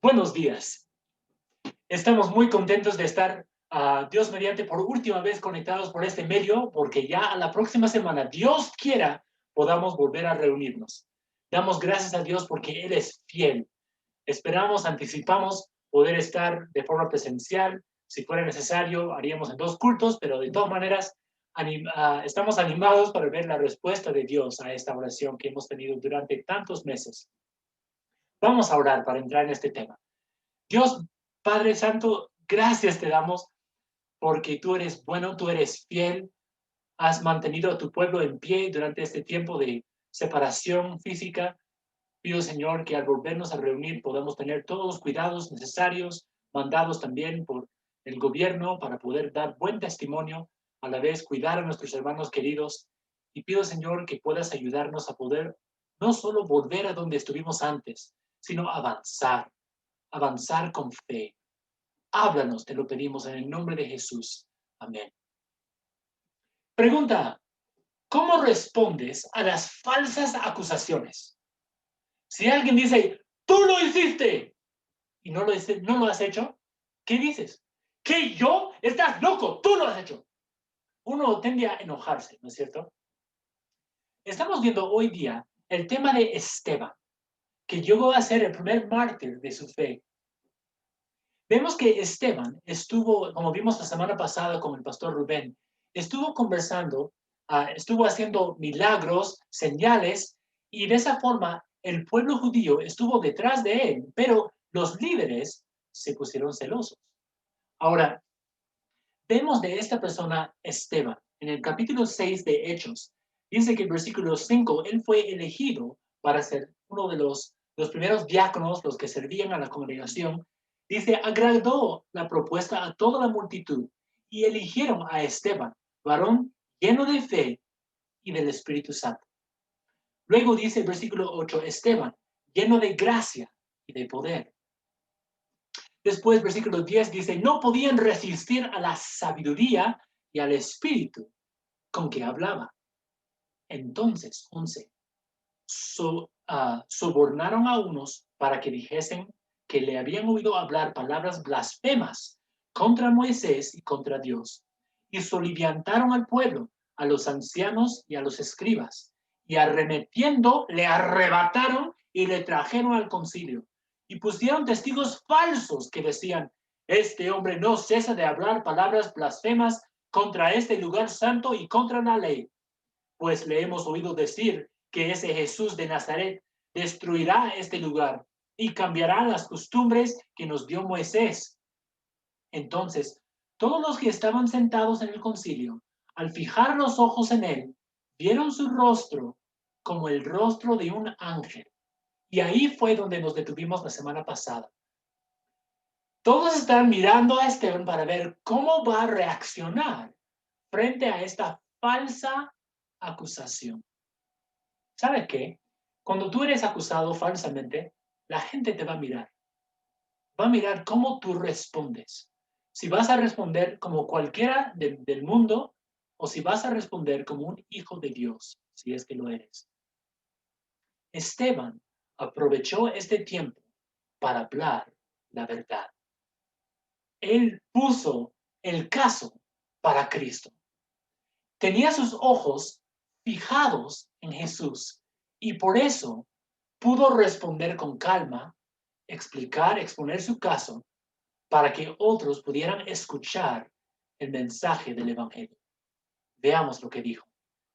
Buenos días. Estamos muy contentos de estar, Dios mediante, por última vez conectados por este medio, porque ya a la próxima semana, Dios quiera, podamos volver a reunirnos. Damos gracias a Dios porque Él es fiel. Esperamos, anticipamos poder estar de forma presencial. Si fuera necesario, haríamos en 2 cultos, pero de todas maneras, estamos animados para ver la respuesta de Dios a esta oración que hemos tenido durante tantos meses. Vamos a orar para entrar en este tema. Dios, Padre Santo, gracias te damos porque tú eres bueno, tú eres fiel, has mantenido a tu pueblo en pie durante este tiempo de separación física. Pido, Señor, que al volvernos a reunir podamos tener todos los cuidados necesarios, mandados también por el gobierno para poder dar buen testimonio, a la vez cuidar a nuestros hermanos queridos. Y pido, Señor, que puedas ayudarnos a poder no solo volver a donde estuvimos antes, sino avanzar con fe. Háblanos, te lo pedimos en el nombre de Jesús. Amén. Pregunta, ¿cómo respondes a las falsas acusaciones? Si alguien dice, tú lo hiciste, y no lo has hecho, ¿qué dices? ¿Qué yo? Estás loco, tú lo has hecho. Uno tiende a enojarse, ¿no es cierto? Estamos viendo hoy día el tema de Esteban, que llegó a ser el primer mártir de su fe. Vemos que Esteban estuvo, como vimos la semana pasada con el pastor Rubén, estuvo conversando, estuvo haciendo milagros, señales, y de esa forma el pueblo judío estuvo detrás de él, pero los líderes se pusieron celosos. Ahora, vemos de esta persona Esteban, en el capítulo 6 de Hechos, dice que en versículo 5, él fue elegido para ser uno de los primeros diáconos, los que servían a la congregación. Dice, agradó la propuesta a toda la multitud y eligieron a Esteban, varón lleno de fe y del Espíritu Santo. Luego dice el versículo 8, Esteban, lleno de gracia y de poder. Después, versículo 10 dice, no podían resistir a la sabiduría y al espíritu con que hablaba. Entonces, 11, sobornaron a unos para que dijesen que le habían oído hablar palabras blasfemas contra Moisés y contra Dios. Y soliviantaron al pueblo, a los ancianos y a los escribas. Y arremetiendo, le arrebataron y le trajeron al concilio. Y pusieron testigos falsos que decían, este hombre no cesa de hablar palabras blasfemas contra este lugar santo y contra la ley. Pues le hemos oído decir que ese Jesús de Nazaret destruirá este lugar y cambiará las costumbres que nos dio Moisés. Entonces, todos los que estaban sentados en el concilio, al fijar los ojos en él, vieron su rostro como el rostro de un ángel. Y ahí fue donde nos detuvimos la semana pasada. Todos están mirando a Esteban para ver cómo va a reaccionar frente a esta falsa acusación. ¿Sabe qué? Cuando tú eres acusado falsamente, la gente te va a mirar. Va a mirar cómo tú respondes. Si vas a responder como cualquiera del mundo o si vas a responder como un hijo de Dios, si es que lo eres. Esteban aprovechó este tiempo para hablar la verdad. Él puso el caso para Cristo. Tenía sus ojos fijados en Jesús y por eso pudo responder con calma, explicar, exponer su caso para que otros pudieran escuchar el mensaje del Evangelio. Veamos lo que dijo.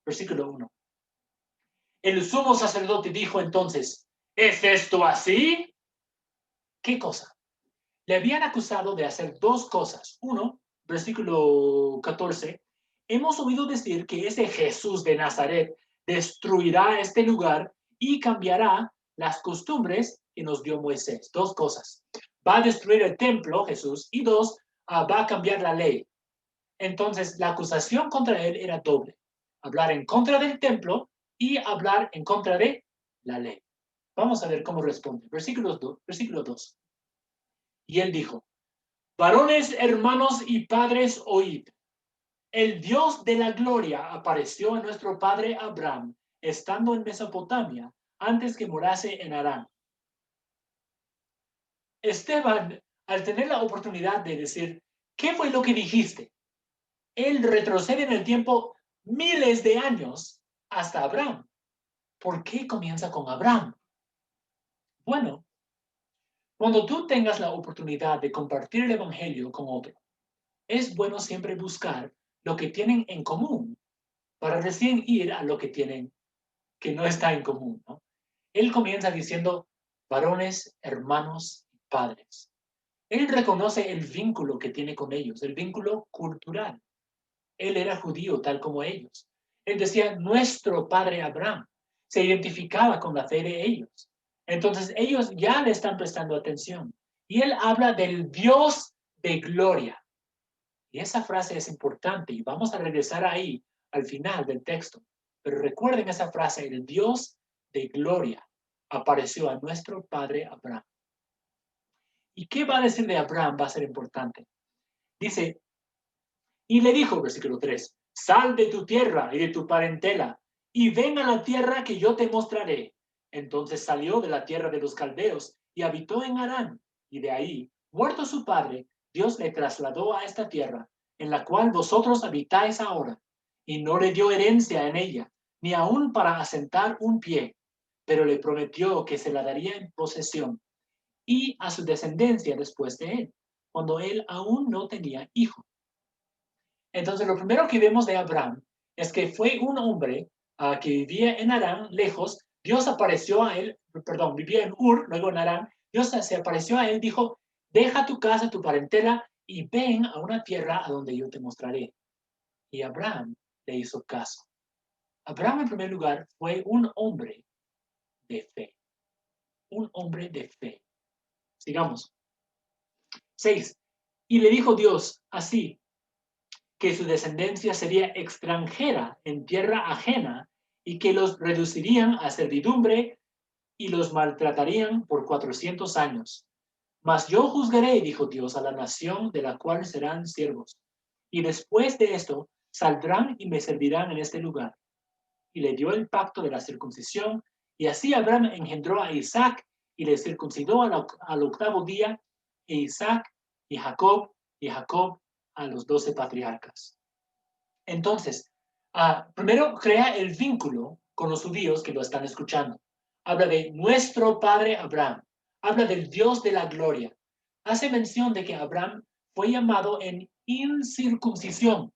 Versículo 1. El sumo sacerdote dijo entonces, ¿es esto así? ¿Qué cosa? Le habían acusado de hacer 2 cosas. Uno, versículo 14, hemos oído decir que ese Jesús de Nazaret destruirá este lugar y cambiará las costumbres que nos dio Moisés. 2 cosas. Va a destruir el templo, Jesús, y 2, va a cambiar la ley. Entonces, la acusación contra él era doble. Hablar en contra del templo y hablar en contra de la ley. Vamos a ver cómo responde. Versículo 2. Y él dijo, varones, hermanos y padres, oíd. El Dios de la gloria apareció a nuestro padre Abraham, estando en Mesopotamia, antes que morase en Harán. Esteban, al tener la oportunidad de decir, ¿qué fue lo que dijiste? Él retrocede en el tiempo miles de años hasta Abraham. ¿Por qué comienza con Abraham? Bueno, cuando tú tengas la oportunidad de compartir el evangelio con otro, es bueno siempre buscar lo que tienen en común para recién ir a lo que tienen que no está en común, ¿no? Él comienza diciendo, varones, hermanos, padres. Él reconoce el vínculo que tiene con ellos, el vínculo cultural. Él era judío tal como ellos. Él decía, nuestro padre Abraham. Se identificaba con la fe de ellos. Entonces ellos ya le están prestando atención. Y él habla del Dios de gloria. Y esa frase es importante y vamos a regresar ahí al final del texto. Pero recuerden esa frase, el Dios de gloria apareció a nuestro padre Abraham. ¿Y qué va a decir de Abraham? Va a ser importante. Dice, y le dijo, versículo 3, sal de tu tierra y de tu parentela y ven a la tierra que yo te mostraré. Entonces salió de la tierra de los caldeos y habitó en Harán. Y de ahí, muerto su padre, Dios le trasladó a esta tierra, en la cual vosotros habitáis ahora. Y no le dio herencia en ella, ni aun para asentar un pie, pero le prometió que se la daría en posesión y a su descendencia después de él, cuando él aún no tenía hijo. Entonces, lo primero que vemos de Abraham es que fue un hombre que vivía en Harán, lejos. Dios apareció a él, perdón, vivía en Ur, luego en Harán. Dios se apareció a él, dijo, deja tu casa, tu parentela, y ven a una tierra a donde yo te mostraré. Y Abraham le hizo caso. Abraham, en primer lugar, fue un hombre de fe. Un hombre de fe. Sigamos. 6. Y le dijo Dios así, que su descendencia sería extranjera en tierra ajena y que los reducirían a servidumbre y los maltratarían por 400 años. Mas yo juzgaré, dijo Dios, a la nación de la cual serán siervos. Y después de esto saldrán y me servirán en este lugar. Y le dio el pacto de la circuncisión, y así Abraham engendró a Isaac y le circuncidó al octavo día, e Isaac y Jacob a los 12 patriarcas. Entonces, primero crea el vínculo con los judíos que lo están escuchando. Habla de nuestro padre Abraham. Habla del Dios de la gloria. Hace mención de que Abraham fue llamado en incircuncisión.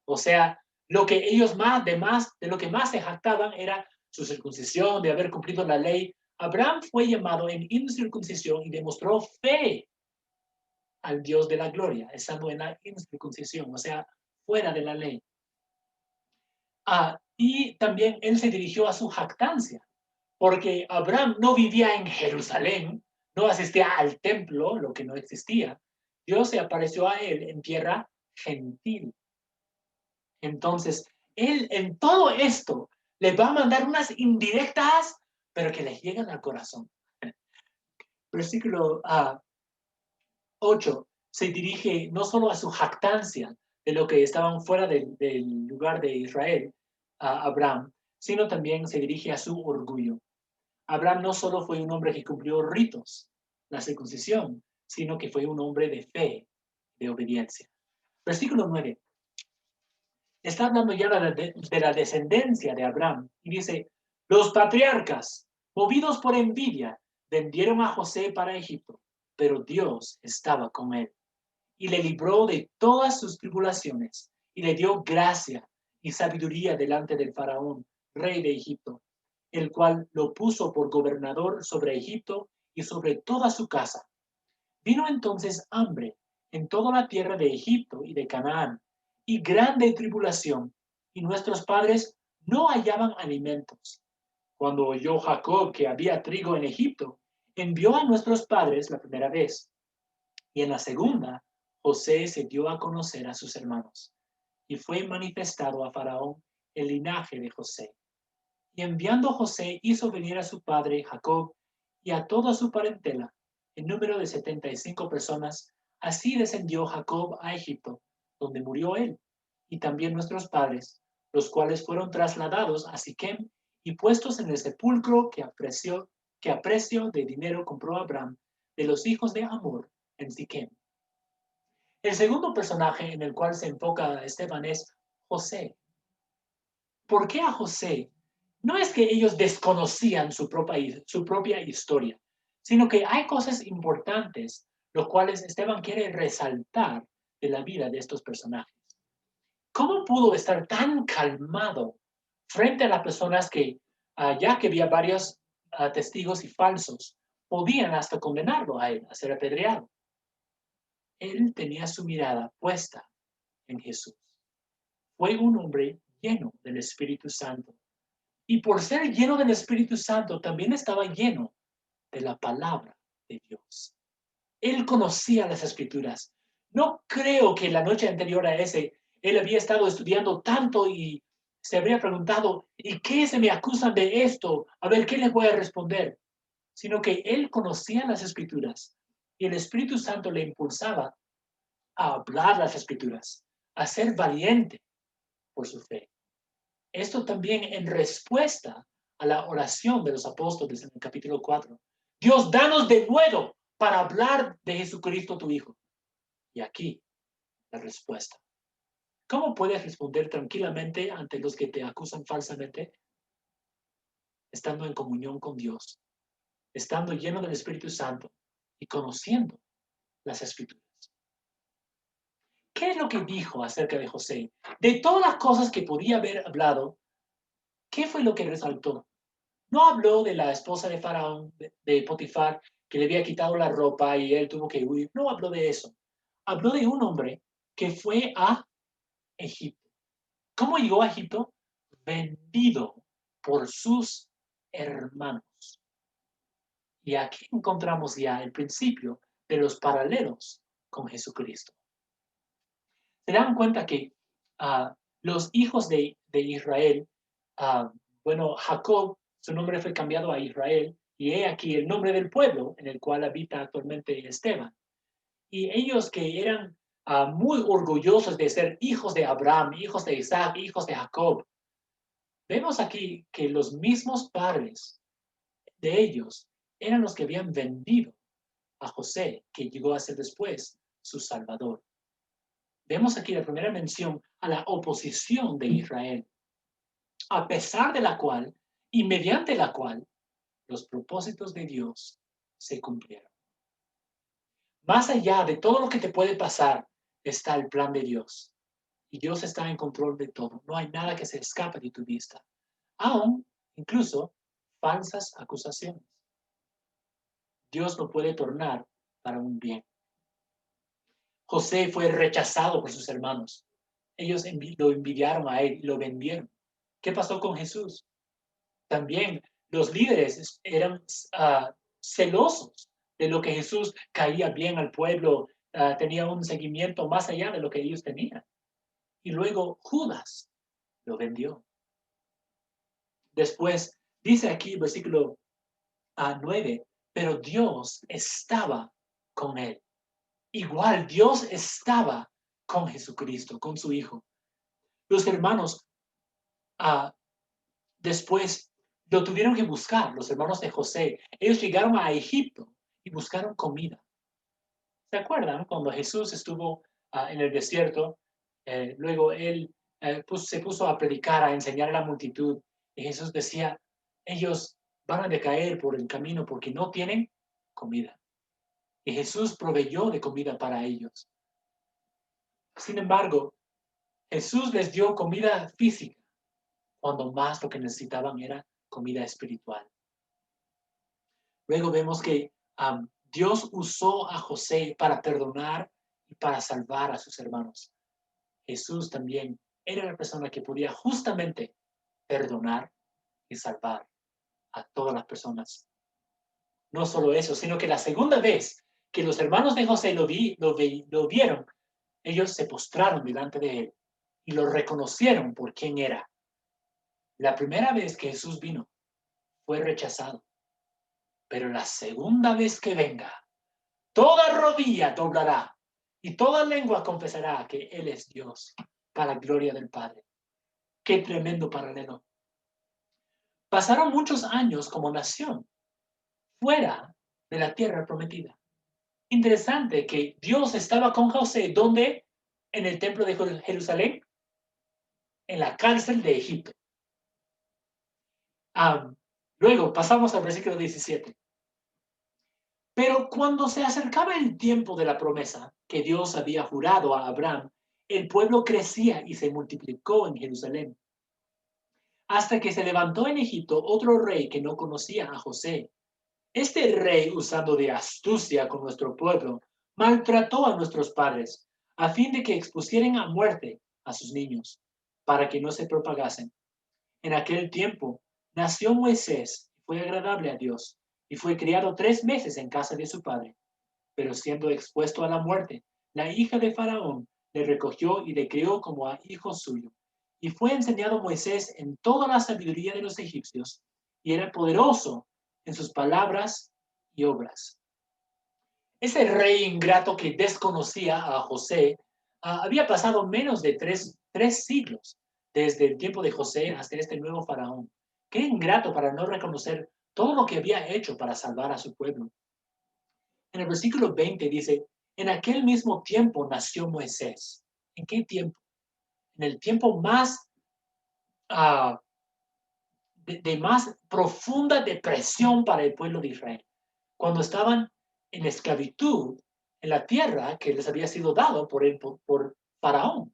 O sea, lo que ellos de lo que más se jactaban era su circuncisión, de haber cumplido la ley. Abraham fue llamado en incircuncisión y demostró fe al Dios de la gloria, estando en la incircuncisión, o sea, fuera de la ley. Y también él se dirigió a su jactancia, porque Abraham no vivía en Jerusalén, no asistía al templo, lo que no existía. Dios se apareció a él en tierra gentil. Entonces, él en todo esto le va a mandar unas indirectas, pero que les llegan al corazón. Versículo 8 se dirige no solo a su jactancia de lo que estaban fuera del lugar de Israel, a Abraham, sino también se dirige a su orgullo. Abraham no solo fue un hombre que cumplió ritos, la circuncisión, sino que fue un hombre de fe, de obediencia. Versículo 9. Está hablando ya de la descendencia de Abraham y dice, los patriarcas, movidos por envidia, vendieron a José para Egipto, pero Dios estaba con él y le libró de todas sus tribulaciones y le dio gracia y sabiduría delante del faraón, rey de Egipto, el cual lo puso por gobernador sobre Egipto y sobre toda su casa. Vino entonces hambre en toda la tierra de Egipto y de Canaán, y grande tribulación, y nuestros padres no hallaban alimentos. Cuando oyó Jacob que había trigo en Egipto, envió a nuestros padres la primera vez, y en la segunda, José se dio a conocer a sus hermanos, y fue manifestado a Faraón el linaje de José. Y enviando José hizo venir a su padre Jacob y a toda su parentela, en número de 75 personas. Así descendió Jacob a Egipto, donde murió él, y también nuestros padres, los cuales fueron trasladados a Siquem y puestos en el sepulcro que a precio de dinero compró Abraham de los hijos de Amor en Siquem. El segundo personaje en el cual se enfoca Esteban es José. ¿Por qué a José? No es que ellos desconocían su propia historia, sino que hay cosas importantes, los cuales Esteban quiere resaltar de la vida de estos personajes. ¿Cómo pudo estar tan calmado frente a las personas que, ya que había varios testigos y falsos, podían hasta condenarlo a él, a ser apedreado? Él tenía su mirada puesta en Jesús. Fue un hombre lleno del Espíritu Santo. Y por ser lleno del Espíritu Santo, también estaba lleno de la palabra de Dios. Él conocía las Escrituras. No creo que la noche anterior a ese, él había estado estudiando tanto y se habría preguntado, ¿y qué se me acusan de esto? A ver, ¿qué les voy a responder? Sino que él conocía las Escrituras y el Espíritu Santo le impulsaba a hablar las Escrituras, a ser valiente por su fe. Esto también en respuesta a la oración de los apóstoles en el capítulo 4. Dios, danos de nuevo para hablar de Jesucristo tu Hijo. Y aquí la respuesta. ¿Cómo puedes responder tranquilamente ante los que te acusan falsamente? Estando en comunión con Dios, estando lleno del Espíritu Santo y conociendo las Escrituras. ¿Qué es lo que dijo acerca de José? De todas las cosas que podía haber hablado, ¿qué fue lo que resaltó? No habló de la esposa de Faraón, de Potifar, que le había quitado la ropa y él tuvo que huir. No habló de eso. Habló de un hombre que fue a Egipto. ¿Cómo llegó a Egipto? Vendido por sus hermanos. Y aquí encontramos ya el principio de los paralelos con Jesucristo. Se dan cuenta que los hijos de Israel, bueno, Jacob, su nombre fue cambiado a Israel, y he aquí el nombre del pueblo en el cual habita actualmente Esteban. Y ellos que eran muy orgullosos de ser hijos de Abraham, hijos de Isaac, hijos de Jacob, vemos aquí que los mismos padres de ellos eran los que habían vendido a José, que llegó a ser después su salvador. Vemos aquí la primera mención a la oposición de Israel, a pesar de la cual y mediante la cual los propósitos de Dios se cumplieron. Más allá de todo lo que te puede pasar está el plan de Dios. Y Dios está en control de todo. No hay nada que se escape de tu vista. Aún, incluso, falsas acusaciones. Dios lo puede tornar para un bien. José fue rechazado por sus hermanos. Ellos lo envidiaron a él y lo vendieron. ¿Qué pasó con Jesús? También los líderes eran celosos de lo que Jesús caía bien al pueblo, tenía un seguimiento más allá de lo que ellos tenían. Y luego Judas lo vendió. Después dice aquí versículo 9, pero Dios estaba con él. Igual Dios estaba con Jesucristo, con su Hijo. Los hermanos después lo tuvieron que buscar, los hermanos de José. Ellos llegaron a Egipto y buscaron comida. ¿Se acuerdan cuando Jesús estuvo en el desierto? Luego él se puso a predicar, a enseñar a la multitud. Y Jesús decía, ellos van a decaer por el camino porque no tienen comida. Y Jesús proveyó de comida para ellos. Sin embargo, Jesús les dio comida física, cuando más lo que necesitaban era comida espiritual. Luego vemos que Dios usó a José para perdonar y para salvar a sus hermanos. Jesús también era la persona que podía justamente perdonar y salvar a todas las personas. No solo eso, sino que la segunda vez que los hermanos de José lo vieron, ellos se postraron delante de él y lo reconocieron por quién era. La primera vez que Jesús vino, fue rechazado. Pero la segunda vez que venga, toda rodilla doblará y toda lengua confesará que Él es Dios, para la gloria del Padre. Qué tremendo paralelo. Pasaron muchos años como nación fuera de la tierra prometida. Interesante que Dios estaba con José, ¿dónde? En el templo de Jerusalén, en la cárcel de Egipto. Luego pasamos al versículo 17. Pero cuando se acercaba el tiempo de la promesa que Dios había jurado a Abraham, el pueblo crecía y se multiplicó en Jerusalén, hasta que se levantó en Egipto otro rey que no conocía a José. Este rey, usando de astucia con nuestro pueblo, maltrató a nuestros padres, a fin de que expusieran a muerte a sus niños, para que no se propagasen. En aquel tiempo nació Moisés y fue agradable a Dios, y fue criado 3 meses en casa de su padre. Pero siendo expuesto a la muerte, la hija de Faraón le recogió y le crió como a hijo suyo. Y fue enseñado Moisés en toda la sabiduría de los egipcios, y era poderoso en sus palabras y obras. Ese rey ingrato que desconocía a José había pasado menos de tres siglos desde el tiempo de José hasta este nuevo faraón. Qué ingrato para no reconocer todo lo que había hecho para salvar a su pueblo. En el versículo 20 dice, en aquel mismo tiempo nació Moisés. ¿En qué tiempo? En el tiempo más de más profunda depresión para el pueblo de Israel, cuando estaban en esclavitud en la tierra que les había sido dado por Faraón.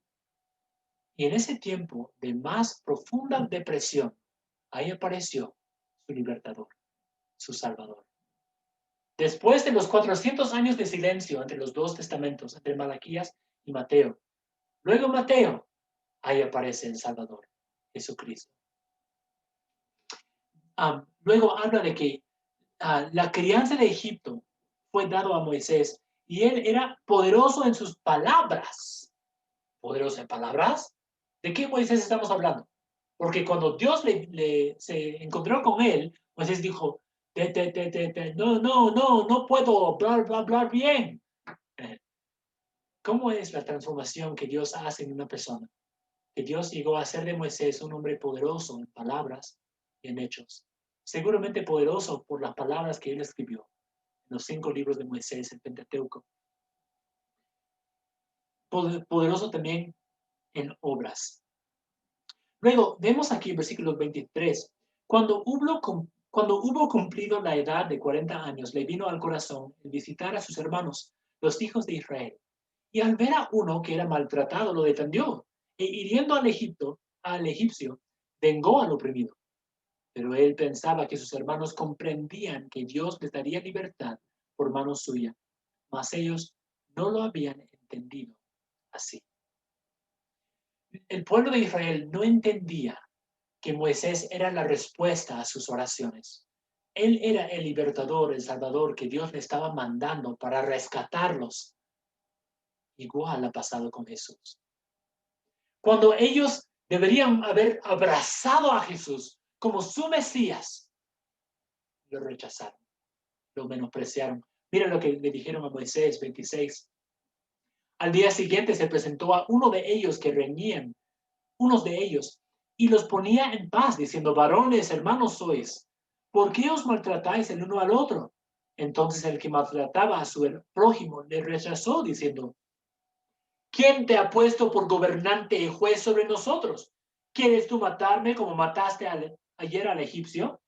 Y en ese tiempo de más profunda depresión, ahí apareció su libertador, su salvador. Después de los 400 años de silencio entre los dos testamentos, entre Malaquías y Mateo, luego Mateo, ahí aparece el Salvador, Jesucristo. Luego habla de que la crianza de Egipto fue dado a Moisés y él era poderoso en sus palabras. ¿Poderoso en palabras? ¿De qué Moisés estamos hablando? Porque cuando Dios se encontró con él, Moisés dijo, no puedo hablar bien. ¿Cómo es la transformación que Dios hace en una persona? Que Dios llegó a hacer de Moisés un hombre poderoso en palabras y en hechos. Seguramente poderoso por las palabras que él escribió en los 5 libros de Moisés, el Pentateuco. Poderoso también en obras. Luego, vemos aquí en versículo 23, cuando hubo cumplido la edad de 40 años, le vino al corazón el visitar a sus hermanos, los hijos de Israel. Y al ver a uno que era maltratado, lo defendió, e hiriendo al egipcio, vengó al oprimido. Pero él pensaba que sus hermanos comprendían que Dios les daría libertad por mano suya, mas ellos no lo habían entendido así. El pueblo de Israel no entendía que Moisés era la respuesta a sus oraciones. Él era el libertador, el salvador que Dios le estaba mandando para rescatarlos. Igual ha pasado con Jesús. Cuando ellos deberían haber abrazado a Jesús como su Mesías, lo rechazaron, lo menospreciaron. Mira lo que le dijeron a Moisés 26. Al día siguiente se presentó a uno de ellos que reñían, unos de ellos, y los ponía en paz, diciendo, varones, hermanos sois, ¿por qué os maltratáis el uno al otro? Entonces el que maltrataba a su prójimo le rechazó, diciendo, ¿quién te ha puesto por gobernante y juez sobre nosotros? ¿Quieres tú matarme como mataste ayer al egipcio?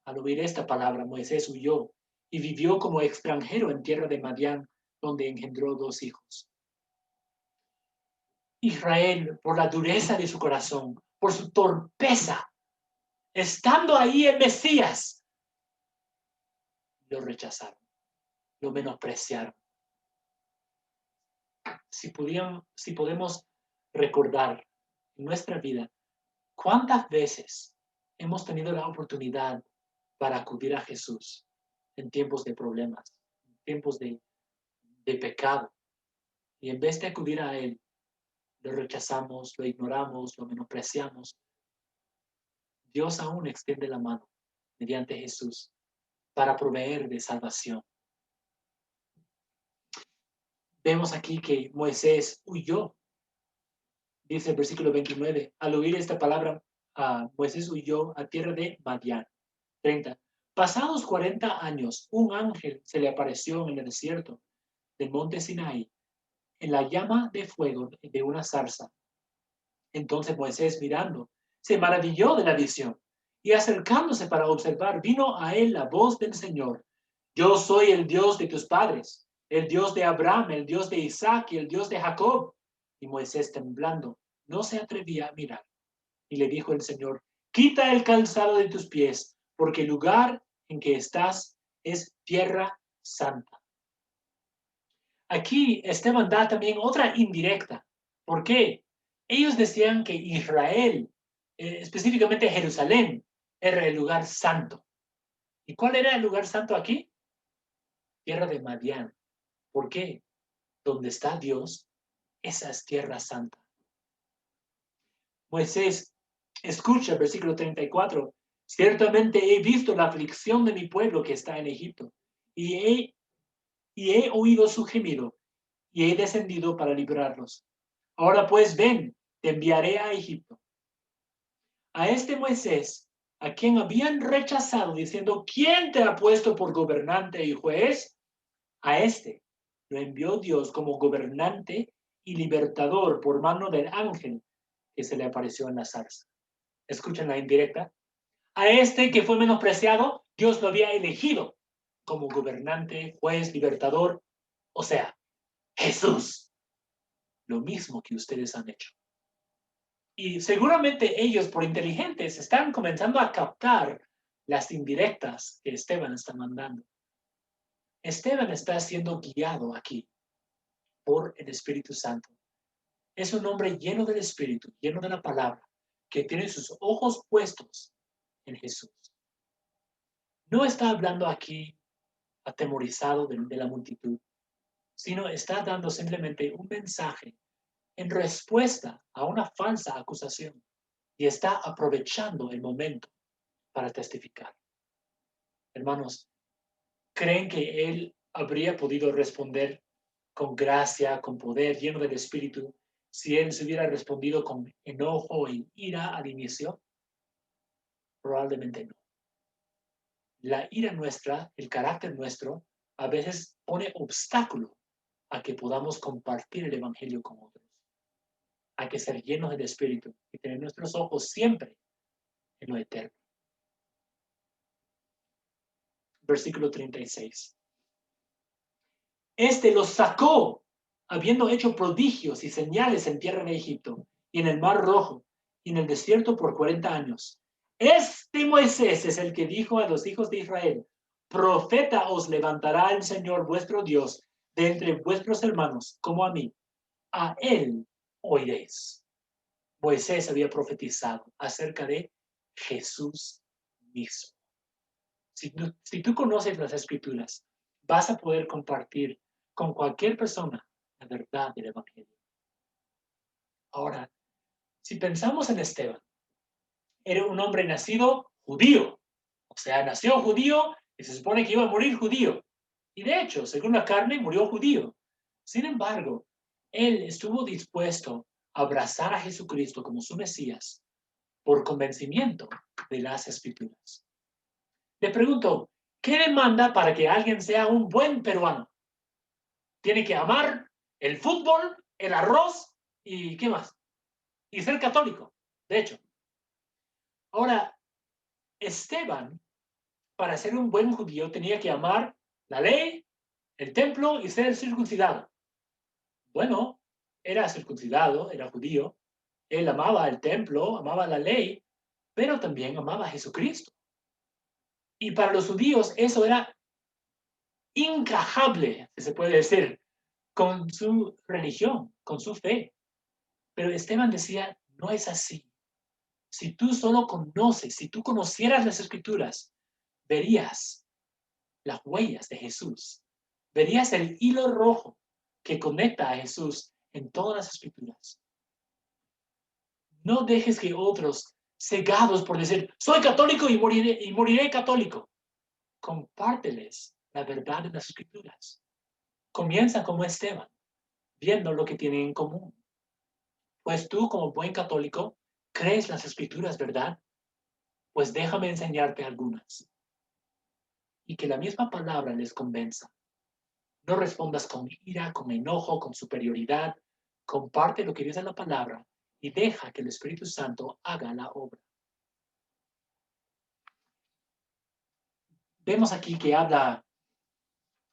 Al oír esta palabra, Moisés huyó y vivió como extranjero en tierra de Madián, donde engendró 2 hijos. Israel, por la dureza de su corazón, por su torpeza, estando ahí el Mesías, lo rechazaron, lo menospreciaron. Si podemos recordar en nuestra vida cuántas veces hemos tenido la oportunidad para acudir a Jesús en tiempos de problemas, en tiempos de pecado, y en vez de acudir a Él, lo rechazamos, lo ignoramos, lo menospreciamos. Dios aún extiende la mano mediante Jesús para proveer de salvación. Vemos aquí que Moisés huyó. Dice el versículo 29, al oír esta palabra, Moisés huyó a tierra de Madián. 30, Pasados 40 años, un ángel se le apareció en el desierto del monte Sinaí, en la llama de fuego de una zarza. Entonces Moisés, mirando, se maravilló de la visión, y acercándose para observar, vino a él la voz del Señor: Yo soy el Dios de tus padres, el Dios de Abraham, el Dios de Isaac y el Dios de Jacob. Y Moisés, temblando, no se atrevía a mirar. Y le dijo el Señor: Quita el calzado de tus pies, porque el lugar en que estás es tierra santa. Aquí Esteban da también otra indirecta. ¿Por qué? Ellos decían que Israel, específicamente Jerusalén, era el lugar santo. ¿Y cuál era el lugar santo aquí? Tierra de Madián. ¿Por qué? Donde está Dios, esa es tierra santa. Moisés escucha, versículo 34, ciertamente he visto la aflicción de mi pueblo que está en Egipto, y he oído su gemido, y he descendido para librarlos. Ahora pues ven, te enviaré a Egipto. A este Moisés, a quien habían rechazado, diciendo, ¿quién te ha puesto por gobernante y juez? A este lo envió Dios como gobernante y libertador por mano del ángel que se le apareció en la zarza. Escuchen la indirecta. A este que fue menospreciado, Dios lo había elegido como gobernante, juez, libertador, o sea, Jesús. Lo mismo que ustedes han hecho. Y seguramente ellos, por inteligentes, están comenzando a captar las indirectas que Esteban está mandando. Esteban está siendo guiado aquí por el Espíritu Santo. Es un hombre lleno del Espíritu, lleno de la palabra, que tiene sus ojos puestos en Jesús. No está hablando aquí atemorizado de la multitud, sino está dando simplemente un mensaje en respuesta a una falsa acusación y está aprovechando el momento para testificar. Hermanos, ¿creen que él habría podido responder con gracia, con poder, lleno del Espíritu, si él se hubiera respondido con enojo e ira al inicio? Probablemente no. La ira nuestra, el carácter nuestro, a veces pone obstáculo a que podamos compartir el Evangelio con otros. Hay que ser llenos del Espíritu y tener nuestros ojos siempre en lo eterno. Versículo 36. Este los sacó, habiendo hecho prodigios y señales en tierra de Egipto, y en el mar Rojo, y en el desierto por 40 años. Este Moisés es el que dijo a los hijos de Israel: Profeta os levantará el Señor vuestro Dios de entre vuestros hermanos, como a mí. A él oiréis. Moisés había profetizado acerca de Jesús mismo. Si tú conoces las Escrituras, vas a poder compartir con cualquier persona la verdad del Evangelio. Ahora, si pensamos en Esteban, era un hombre nacido judío, o sea, nació judío y se supone que iba a morir judío. Y de hecho, según la carne, murió judío. Sin embargo, él estuvo dispuesto a abrazar a Jesucristo como su Mesías por convencimiento de las Escrituras. Le pregunto, ¿qué demanda para que alguien sea un buen peruano? Tiene que amar el fútbol, el arroz y ¿qué más? Y ser católico, de hecho. Ahora, Esteban, para ser un buen judío, tenía que amar la ley, el templo y ser circuncidado. Bueno, era circuncidado, era judío. Él amaba el templo, amaba la ley, pero también amaba a Jesucristo. Y para los judíos eso era incajable, si se puede decir, con su religión, con su fe. Pero Esteban decía, no es así. Si tú solo conoces, si tú conocieras las Escrituras, verías las huellas de Jesús. Verías el hilo rojo que conecta a Jesús en todas las Escrituras. No dejes que otros, cegados por decir, soy católico y moriré católico, compárteles la verdad de las Escrituras. Comienza como Esteban, viendo lo que tienen en común. Pues tú, como buen católico, crees las Escrituras, ¿verdad? Pues déjame enseñarte algunas. y que la misma palabra les convenza. No respondas con ira, con enojo, con superioridad. Comparte lo que dice la palabra y deja que el Espíritu Santo haga la obra. Vemos aquí que habla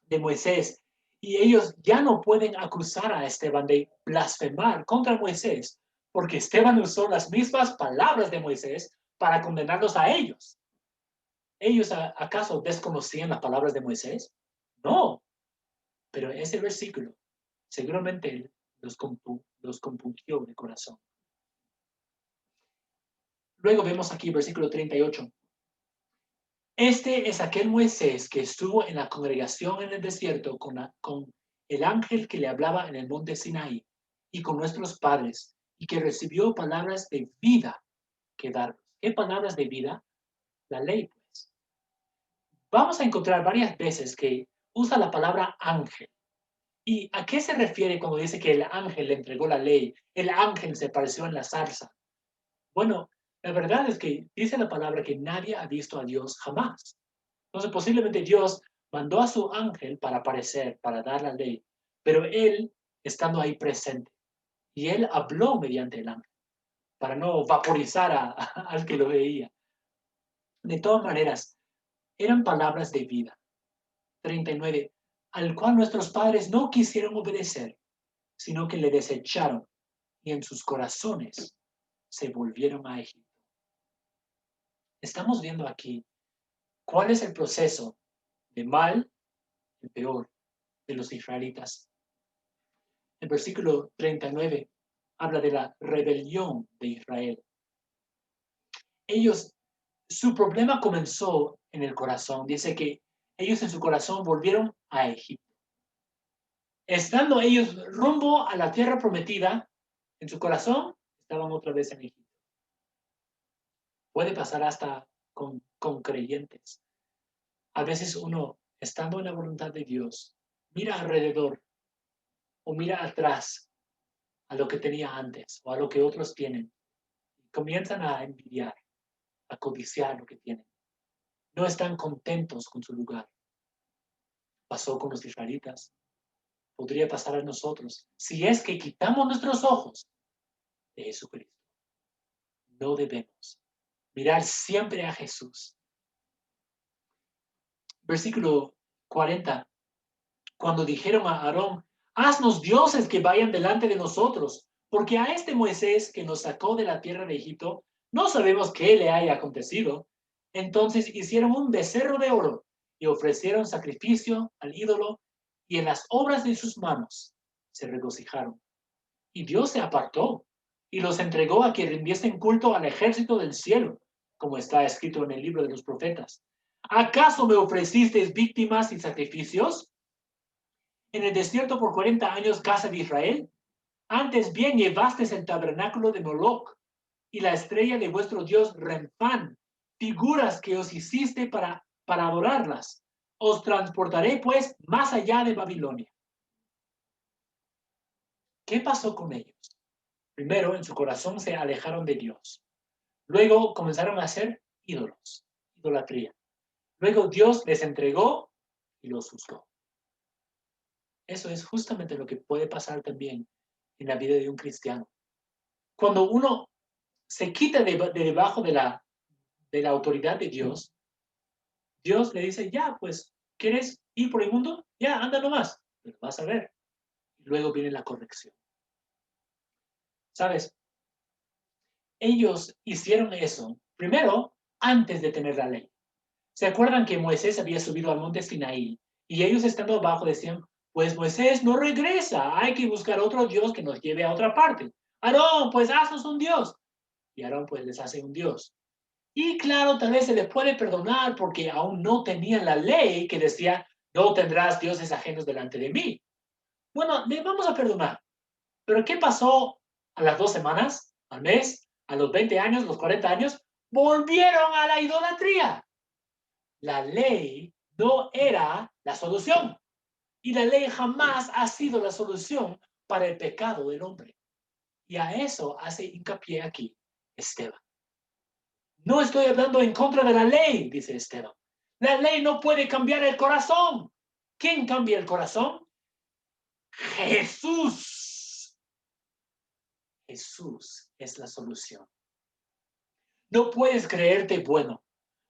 de Moisés y ellos ya no pueden acusar a Esteban de blasfemar contra Moisés porque Esteban usó las mismas palabras de Moisés para condenarlos a ellos. ¿Ellos acaso desconocían las palabras de Moisés? No, pero ese versículo seguramente los compungió de corazón. Luego vemos aquí versículo 38. Este es aquel Moisés que estuvo en la congregación en el desierto con el ángel que le hablaba en el monte Sinaí y con nuestros padres y que recibió palabras de vida que darnos. ¿Qué palabras de vida? La ley, pues. Vamos a encontrar varias veces que usa la palabra ángel. ¿Y a qué se refiere cuando dice que el ángel le entregó la ley? El ángel se pareció en la zarza. Bueno, la verdad es que dice la palabra que nadie ha visto a Dios jamás. Entonces, posiblemente Dios mandó a su ángel para aparecer, para dar la ley, pero él estando ahí presente. Y él habló mediante el ángel, para no vaporizar al que lo veía. De todas maneras, eran palabras de vida. 39, al cual nuestros padres no quisieron obedecer, sino que le desecharon, y en sus corazones se volvieron a Egipto. Estamos viendo aquí cuál es el proceso de mal en peor de los israelitas. El versículo 39 habla de la rebelión de Israel. Su problema comenzó en el corazón. Dice que ellos en su corazón volvieron a Egipto. Estando ellos rumbo a la tierra prometida, en su corazón estaban otra vez en Egipto. Puede pasar hasta con creyentes. A veces uno, estando en la voluntad de Dios, mira alrededor o mira atrás a lo que tenía antes o a lo que otros tienen. Comienzan a envidiar, a codiciar lo que tienen. No están contentos con su lugar. Pasó con los israelitas. Podría pasar a nosotros si es que quitamos nuestros ojos de Jesucristo. No debemos mirar siempre a Jesús. Versículo 40. Cuando dijeron a Aarón, haznos dioses que vayan delante de nosotros, porque a este Moisés que nos sacó de la tierra de Egipto, no sabemos qué le haya acontecido. Entonces hicieron un becerro de oro y ofrecieron sacrificio al ídolo, y en las obras de sus manos se regocijaron. Y Dios se apartó y los entregó a que rindiesen culto al ejército del cielo, como está escrito en el libro de los profetas. ¿Acaso me ofrecisteis víctimas y sacrificios en el desierto por 40 años, casa de Israel? Antes bien llevasteis el tabernáculo de Moloch y la estrella de vuestro dios Renfán, figuras que os hiciste para adorarlas. Os transportaré pues más allá de Babilonia. ¿Qué pasó con ellos? Primero, en su corazón se alejaron de Dios. Luego comenzaron a hacer ídolos, idolatría. Luego Dios les entregó y los juzgó. Eso es justamente lo que puede pasar también en la vida de un cristiano. Cuando uno se quita de debajo de la autoridad de Dios, Dios le dice, ya, pues, ¿quieres ir por el mundo? Ya, anda nomás. Pero vas a ver. Luego viene la corrección. ¿Sabes? Ellos hicieron eso, primero, antes de tener la ley. ¿Se acuerdan que Moisés había subido al monte Sinaí? Y ellos estando abajo decían, pues Moisés no regresa, hay que buscar otro Dios que nos lleve a otra parte. Aarón, pues haznos un Dios. Y Aarón pues les hace un Dios. Y claro, tal vez se les puede perdonar porque aún no tenían la ley que decía, no tendrás dioses ajenos delante de mí. Bueno, le vamos a perdonar. Pero ¿qué pasó a las 2 semanas, al mes, a los 20 años, los 40 años? Volvieron a la idolatría. La ley no era la solución. Y la ley jamás ha sido la solución para el pecado del hombre. Y a eso hace hincapié aquí Esteban. No estoy hablando en contra de la ley, dice Esteban. La ley no puede cambiar el corazón. ¿Quién cambia el corazón? Jesús. Jesús es la solución. No puedes creerte bueno.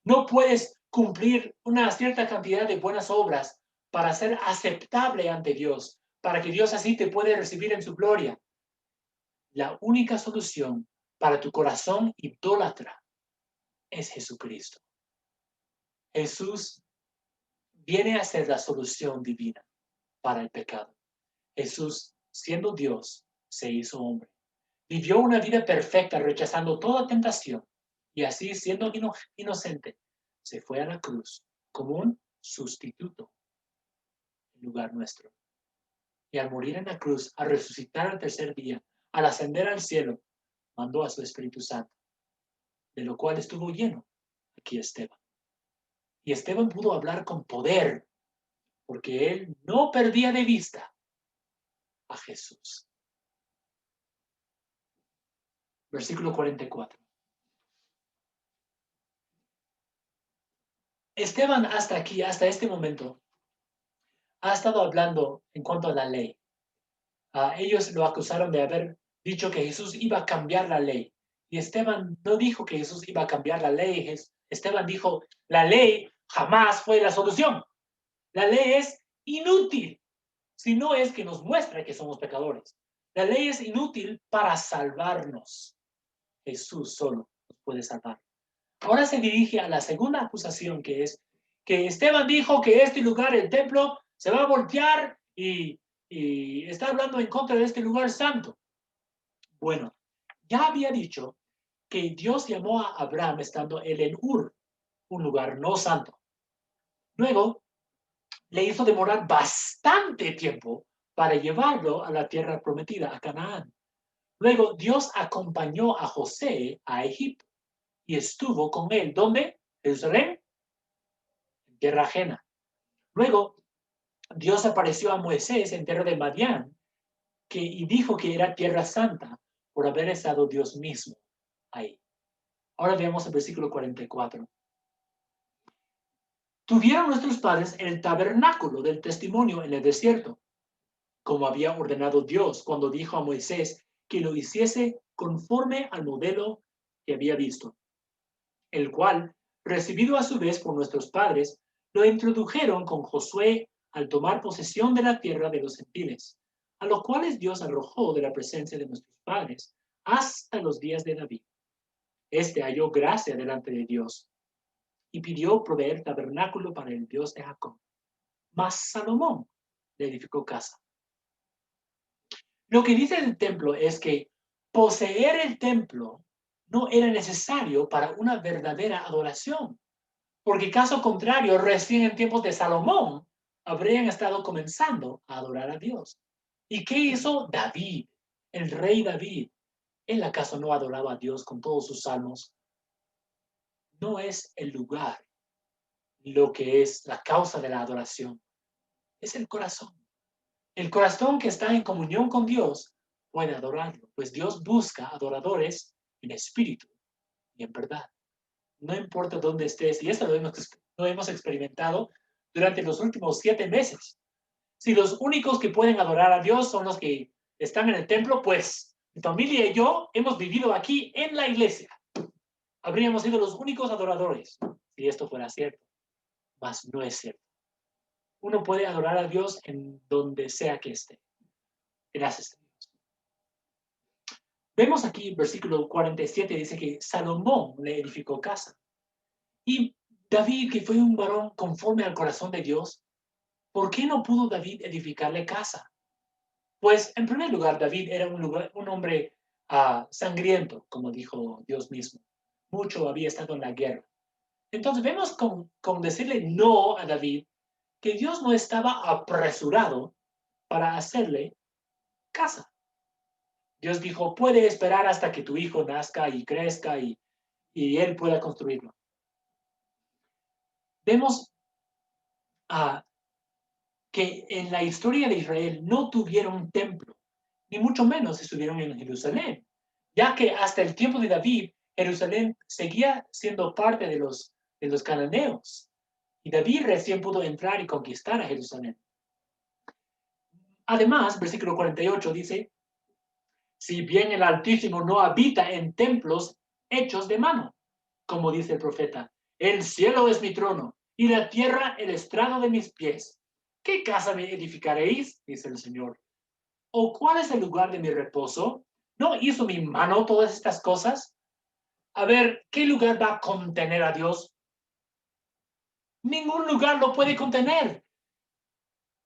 No puedes cumplir una cierta cantidad de buenas obras para ser aceptable ante Dios, para que Dios así te pueda recibir en su gloria. La única solución para tu corazón idólatra es Jesucristo. Jesús viene a ser la solución divina para el pecado. Jesús, siendo Dios, se hizo hombre. Vivió una vida perfecta, rechazando toda tentación, y así, siendo inocente, se fue a la cruz como un sustituto en lugar nuestro. Y al morir en la cruz, al resucitar al tercer día, al ascender al cielo, mandó a su Espíritu Santo, de lo cual estuvo lleno aquí Esteban. Y Esteban pudo hablar con poder, porque él no perdía de vista a Jesús. Versículo 44. Esteban hasta aquí, hasta este momento, ha estado hablando en cuanto a la ley. Ellos lo acusaron de haber dicho que Jesús iba a cambiar la ley. Y Esteban no dijo que Jesús iba a cambiar la ley. Esteban dijo, la ley jamás fue la solución. La ley es inútil, si no es que nos muestra que somos pecadores. La ley es inútil para salvarnos. Jesús solo nos puede salvar. Ahora se dirige a la segunda acusación, que es que Esteban dijo que este lugar, el templo, se va a voltear y está hablando en contra de este lugar santo. Bueno, ya había dicho que Dios llamó a Abraham estando él en Ur, un lugar no santo. Luego, le hizo demorar bastante tiempo para llevarlo a la tierra prometida, a Canaán. Luego, Dios acompañó a José a Egipto y estuvo con él. ¿Dónde? Jerusalén, en tierra ajena. Luego, Dios apareció a Moisés en tierra de Madián y dijo que era tierra santa por haber estado Dios mismo ahí. Ahora veamos el versículo 44. Tuvieron nuestros padres el tabernáculo del testimonio en el desierto, como había ordenado Dios cuando dijo a Moisés que lo hiciese conforme al modelo que había visto, el cual, recibido a su vez por nuestros padres, lo introdujeron con Josué al tomar posesión de la tierra de los gentiles, a los cuales Dios arrojó de la presencia de nuestros padres hasta los días de David. Este halló gracia delante de Dios y pidió proveer tabernáculo para el Dios de Jacob. Mas Salomón le edificó casa. Lo que dice el templo es que poseer el templo no era necesario para una verdadera adoración, porque caso contrario, recién en tiempos de Salomón, habrían estado comenzando a adorar a Dios. ¿Y qué hizo David, el rey David? ¿Él acaso no adoraba a Dios con todos sus salmos? No es el lugar lo que es la causa de la adoración, es el corazón. El corazón que está en comunión con Dios puede adorarlo, pues Dios busca adoradores en espíritu y en verdad. No importa dónde estés, y esto lo hemos experimentado durante los últimos 7 meses. Si los únicos que pueden adorar a Dios son los que están en el templo, pues mi familia y yo hemos vivido aquí en la iglesia. Habríamos sido los únicos adoradores si esto fuera cierto, mas no es cierto. Uno puede adorar a Dios en donde sea que esté. Gracias a Dios. Vemos aquí, versículo 47, dice que Salomón le edificó casa. Y David, que fue un varón conforme al corazón de Dios, ¿por qué no pudo David edificarle casa? Pues, en primer lugar, David era un hombre sangriento, como dijo Dios mismo. Mucho había estado en la guerra. Entonces, vemos con decirle no a David, que Dios no estaba apresurado para hacerle casa. Dios dijo, puede esperar hasta que tu hijo nazca y crezca y él pueda construirlo. Vemos que en la historia de Israel no tuvieron un templo, ni mucho menos estuvieron en Jerusalén, ya que hasta el tiempo de David, Jerusalén seguía siendo parte de los cananeos. Y David recién pudo entrar y conquistar a Jerusalén. Además, versículo 48 dice, si bien el Altísimo no habita en templos hechos de mano, como dice el profeta, el cielo es mi trono y la tierra el estrado de mis pies. ¿Qué casa me edificaréis? Dice el Señor. ¿O cuál es el lugar de mi reposo? ¿No hizo mi mano todas estas cosas? A ver, ¿qué lugar va a contener a Dios? Ningún lugar lo puede contener.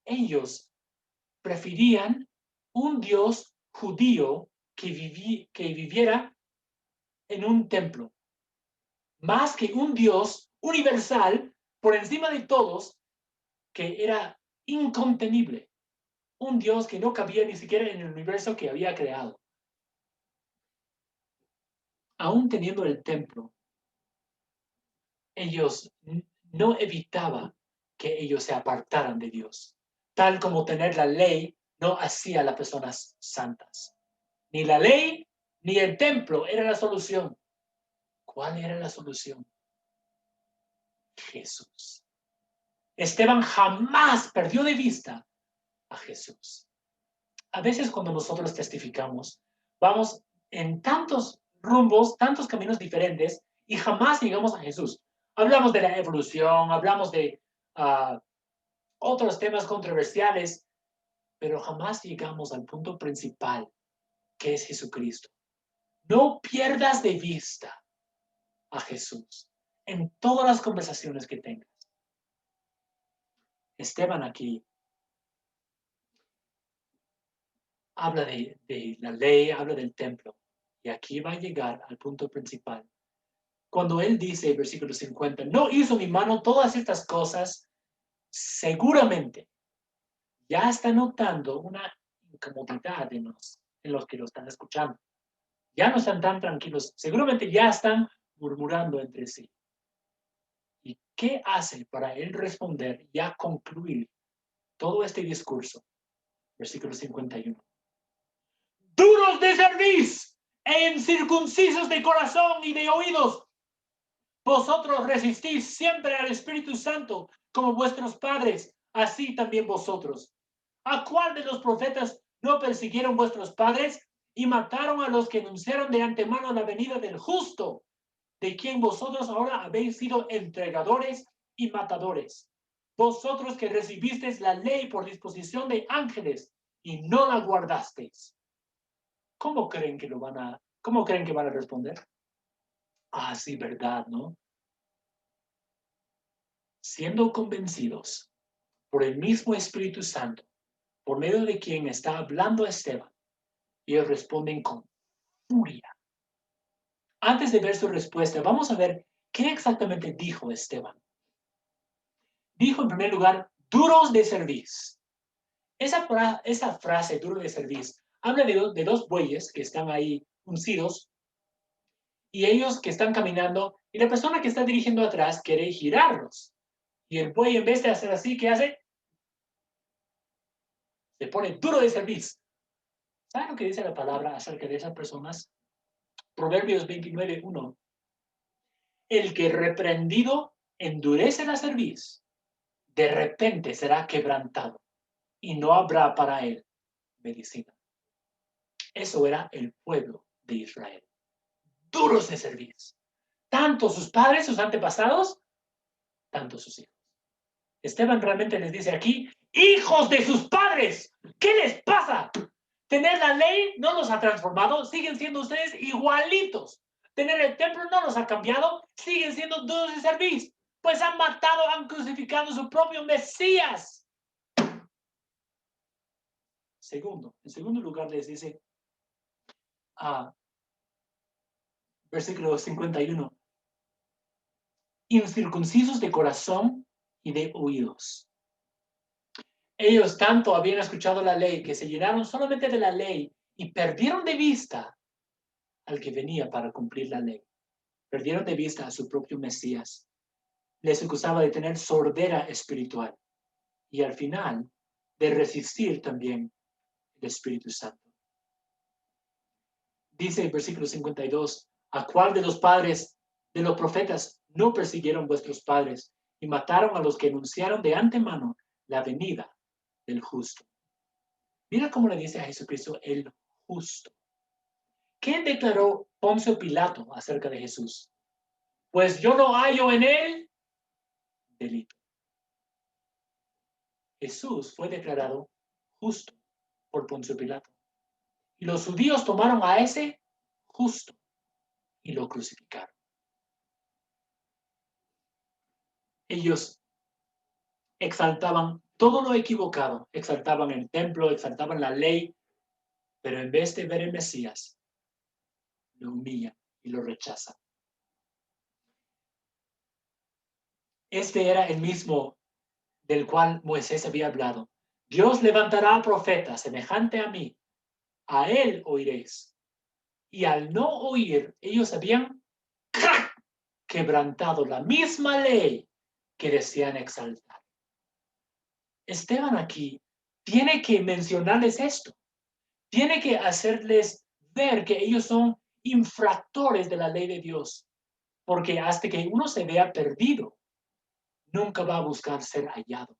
Ellos preferían un Dios judío que viviera en un templo, más que un Dios universal por encima de todos que era incontenible, un Dios que no cabía ni siquiera en el universo que había creado. Aún teniendo el templo, ellos no evitaba que ellos se apartaran de Dios, tal como tener la ley no hacía a las personas santas. Ni la ley ni el templo era la solución. ¿Cuál era la solución? Jesús. Esteban jamás perdió de vista a Jesús. A veces cuando nosotros testificamos, vamos en tantos rumbos, tantos caminos diferentes y jamás llegamos a Jesús. Hablamos de la evolución, hablamos de otros temas controversiales, pero jamás llegamos al punto principal, que es Jesucristo. No pierdas de vista a Jesús en todas las conversaciones que tengas. Esteban aquí habla de la ley, habla del templo, y aquí va a llegar al punto principal. Cuando él dice, versículo 50, no hizo mi mano todas estas cosas, seguramente ya está notando una incomodidad en los que lo están escuchando. Ya no están tan tranquilos, seguramente ya están murmurando entre sí. ¿Y qué hace para él responder y a concluir todo este discurso? Versículo 51. Duros de cerviz e incircuncisos de corazón y de oídos. Vosotros resistís siempre al Espíritu Santo como vuestros padres, así también vosotros. ¿A cuál de los profetas no persiguieron vuestros padres y mataron a los que anunciaron de antemano la venida del justo, de quien vosotros ahora habéis sido entregadores y matadores? Vosotros que recibisteis la ley por disposición de ángeles y no la guardasteis. ¿Cómo creen que van a responder? Ah, sí, verdad, ¿no? Siendo convencidos por el mismo Espíritu Santo, por medio de quien está hablando Esteban, ellos responden con furia. Antes de ver su respuesta, vamos a ver qué exactamente dijo Esteban. Dijo en primer lugar, duros de cerviz. Esa frase, duro de cerviz, habla de dos bueyes que están ahí uncidos y ellos que están caminando y la persona que está dirigiendo atrás quiere girarlos. Y el buey, en vez de hacer así, ¿qué hace? Se pone duro de cerviz. ¿Saben lo que dice la palabra acerca de esas personas? Proverbios 29:1. El que reprendido endurece la cerviz, de repente será quebrantado y no habrá para él medicina. Eso era el pueblo de Israel. Duros de cerviz. Tanto sus padres, sus antepasados, tanto sus hijos. Esteban realmente les dice aquí, hijos de sus padres, ¿qué les pasa? Tener la ley no los ha transformado, siguen siendo ustedes igualitos. Tener el templo no los ha cambiado, siguen siendo duros de cerviz, pues han matado, han crucificado a su propio Mesías. Segundo, en segundo lugar les dice, versículo 51, incircuncisos de corazón y de oídos. Ellos tanto habían escuchado la ley que se llenaron solamente de la ley y perdieron de vista al que venía para cumplir la ley. Perdieron de vista a su propio Mesías. Les acusaba de tener sordera espiritual y al final de resistir también el Espíritu Santo. Dice el versículo 52, ¿a cuál de los padres de los profetas no persiguieron vuestros padres y mataron a los que anunciaron de antemano la venida del justo. Mira cómo le dice a Jesucristo el justo. ¿Qué declaró Poncio Pilato acerca de Jesús? Pues yo no hallo en él delito. Jesús fue declarado justo por Poncio Pilato. Y los judíos tomaron a ese justo y lo crucificaron. Ellos exaltaban todo lo equivocado, exaltaban el templo, exaltaban la ley, pero en vez de ver el Mesías, lo humillan y lo rechazan. Este era el mismo del cual Moisés había hablado. Dios levantará profeta semejante a mí, a él oiréis. Y al no oír, ellos habían quebrantado la misma ley que desean exaltar. Esteban aquí tiene que mencionarles esto. Tiene que hacerles ver que ellos son infractores de la ley de Dios. Porque hasta que uno se vea perdido, nunca va a buscar ser hallado.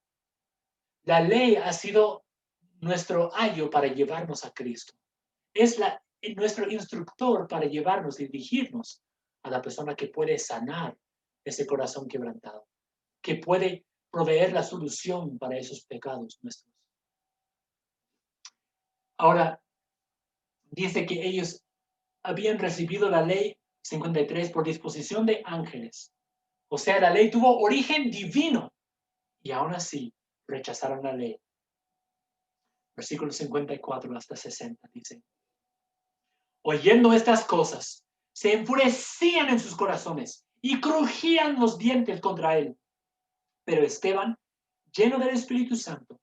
La ley ha sido nuestro ayo para llevarnos a Cristo. Es nuestro instructor para llevarnos y dirigirnos a la persona que puede sanar ese corazón quebrantado, que puede proveer la solución para esos pecados nuestros. Ahora, dice que ellos habían recibido la ley 53 por disposición de ángeles. O sea, la ley tuvo origen divino y aún así rechazaron la ley. Versículos 54 hasta 60 dice: oyendo estas cosas, se enfurecían en sus corazones y crujían los dientes contra él. Pero Esteban, lleno del Espíritu Santo,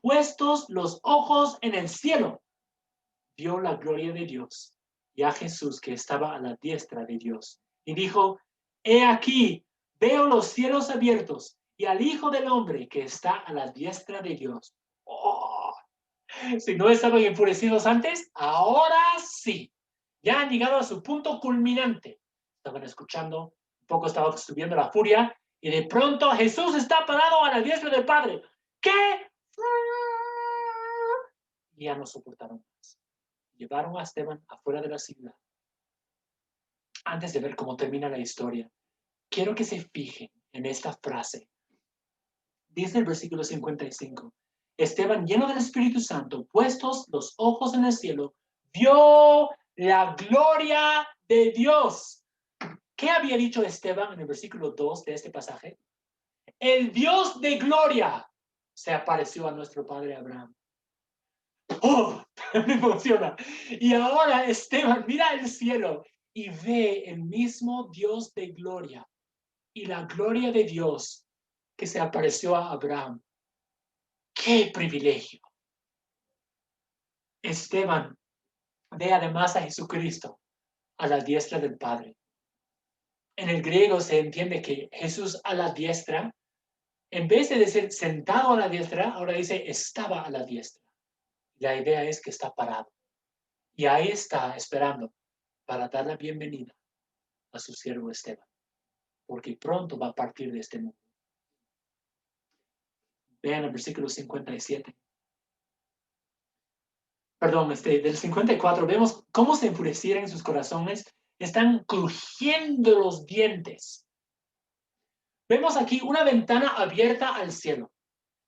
puestos los ojos en el cielo, vio la gloria de Dios y a Jesús que estaba a la diestra de Dios. Y dijo: he aquí, veo los cielos abiertos y al Hijo del Hombre que está a la diestra de Dios. ¡Oh! Si no estaban enfurecidos antes, ahora sí. Ya han llegado a su punto culminante. Estaban escuchando, un poco estaba subiendo la furia, y de pronto Jesús está parado a la diestra del Padre. ¿Qué? Y ya no soportaron más. Llevaron a Esteban afuera de la ciudad. Antes de ver cómo termina la historia, quiero que se fijen en esta frase. Dice el versículo 55. Esteban, lleno del Espíritu Santo, puestos los ojos en el cielo, vio la gloria de Dios. ¿Qué había dicho Esteban en el versículo 2 de este pasaje? El Dios de gloria se apareció a nuestro padre Abraham. ¡Oh! Me emociona. Y ahora Esteban mira el cielo y ve el mismo Dios de gloria y la gloria de Dios que se apareció a Abraham. ¡Qué privilegio! Esteban ve además a Jesucristo a la diestra del Padre. En el griego se entiende que Jesús a la diestra, en vez de decir sentado a la diestra, ahora dice estaba a la diestra. La idea es que está parado. Y ahí está esperando para dar la bienvenida a su siervo Esteban, porque pronto va a partir de este mundo. Vean el versículo 57. Perdón, del 54, vemos cómo se enfurecieron en sus corazones, están crujiendo los dientes. Vemos aquí una ventana abierta al cielo.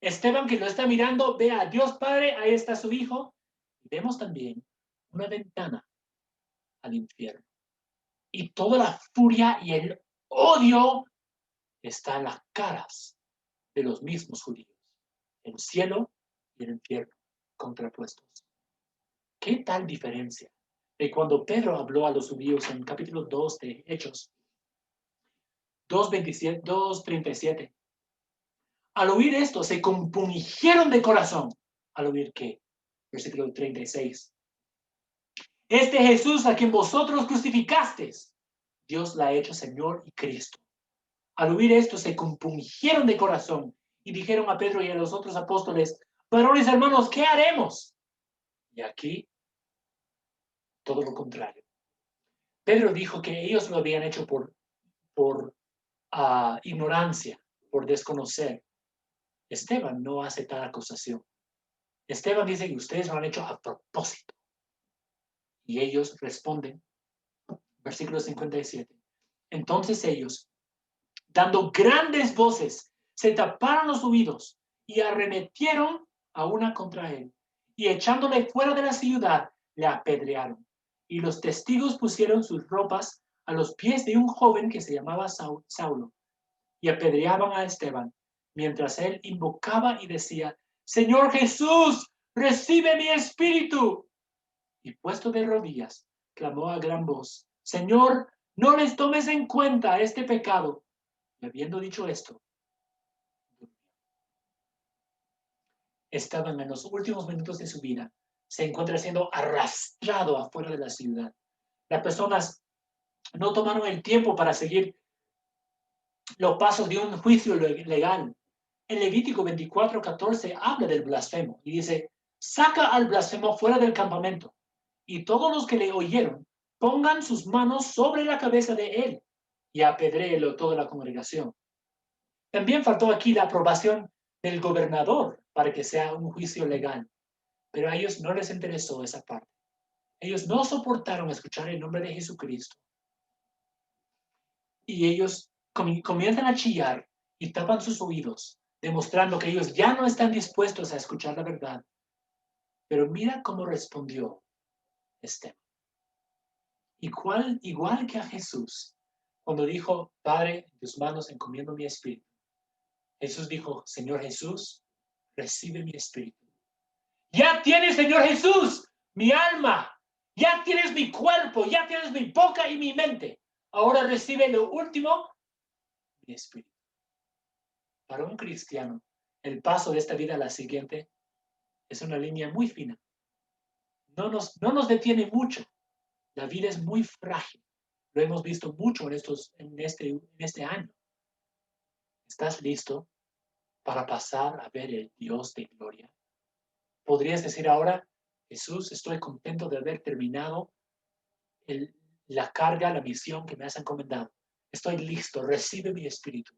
Esteban, que lo está mirando, ve a Dios Padre, ahí está su Hijo. Vemos también una ventana al infierno. Y toda la furia y el odio está en las caras de los mismos judíos. El cielo y el infierno contrapuestos. ¿Qué tal diferencia de cuando Pedro habló a los judíos en capítulo 2 de Hechos 2:37? Al oír esto, se compungieron de corazón. ¿Al oír qué? Versículo 36. Este Jesús a quien vosotros crucificasteis, Dios la ha hecho Señor y Cristo. Al oír esto, se compungieron de corazón y dijeron a Pedro y a los otros apóstoles: varones hermanos, ¿qué haremos? Y aquí, todo lo contrario. Pedro dijo que ellos lo habían hecho por ignorancia, por desconocer. Esteban no hace tal acusación. Esteban dice que ustedes lo han hecho a propósito. Y ellos responden, versículo 57. Entonces ellos, dando grandes voces, se taparon los oídos y arremetieron a una contra él. Y echándole fuera de la ciudad, le apedrearon. Y los testigos pusieron sus ropas a los pies de un joven que se llamaba Saulo. Y apedreaban a Esteban, mientras él invocaba y decía, Señor Jesús, recibe mi espíritu. Y puesto de rodillas, clamó a gran voz, Señor, no les tomes en cuenta este pecado. Y habiendo dicho esto, estaban en los últimos minutos de su vida. Se encuentra siendo arrastrado afuera de la ciudad. Las personas no tomaron el tiempo para seguir los pasos de un juicio legal. En Levítico 24:14 habla del blasfemo y dice, saca al blasfemo fuera del campamento y todos los que le oyeron pongan sus manos sobre la cabeza de él y apedréelo toda la congregación. También faltó aquí la aprobación del gobernador para que sea un juicio legal, pero a ellos no les interesó esa parte. Ellos no soportaron escuchar el nombre de Jesucristo y ellos comienzan a chillar y tapan sus oídos, demostrando que ellos ya no están dispuestos a escuchar la verdad. Pero mira cómo respondió Esteban. Igual que a Jesús, cuando dijo, Padre, en tus manos encomiendo mi espíritu. Jesús dijo, Señor Jesús, recibe mi espíritu. Ya tienes, Señor Jesús, mi alma. Ya tienes mi cuerpo, ya tienes mi boca y mi mente. Ahora recibe lo último, mi espíritu. Para un cristiano, el paso de esta vida a la siguiente es una línea muy fina. No nos detiene mucho. La vida es muy frágil. Lo hemos visto mucho en este año. ¿Estás listo para pasar a ver el Dios de gloria? Podrías decir ahora, Jesús, estoy contento de haber terminado la carga, la misión que me has encomendado. Estoy listo, recibe mi espíritu.